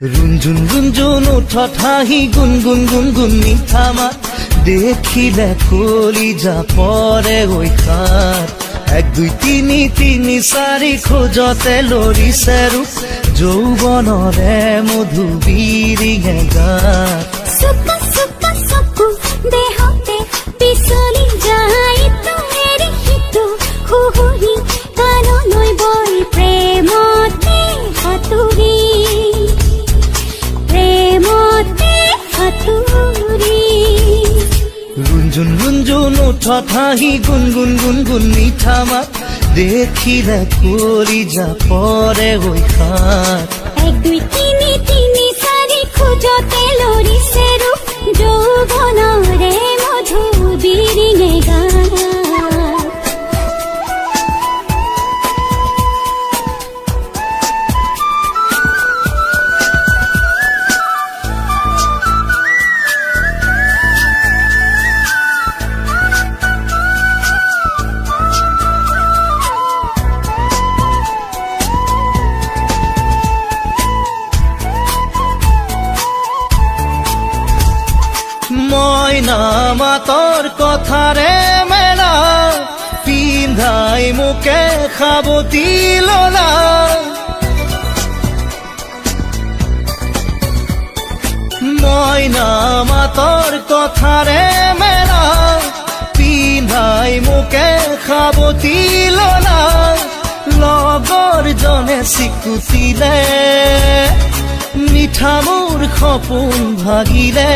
रुंजुन रुंजुन उठत हाहि गुनगुन गुनगुन मिठा मात দেখিলে কলিজা পরে ওই খাত 1 2 3 3 4 খোজতে লৰিছে ৰূপ যৌৱনৰে মধু বিৰিঙে গাত সুকা সুকা সকু দেহতে পিছলি যায় তোৰে হিতু হুহুহি কানলৈ বই প্ৰেমতে হাতুৰি रुंजुन रुंजुन उठत हाहि गुनगुन गुनगुन मिठा मात দেখিলে কলিজা পরে ওই খাত 1 2 3 3 4 খোজতে লৰিছে ৰূপ যৌৱনৰে মধু বিৰিঙে গাত ময়না মাতৰ কথাৰে মেলা পিন্ধাই মোকে খাবতি ললা ময়না মাতৰ কথাৰে মেলা পিন্ধাই মোকে খাবতি ললা লগৰ জনে চিকুটিলে মিঠা মোৰ সপোন ভাগিলে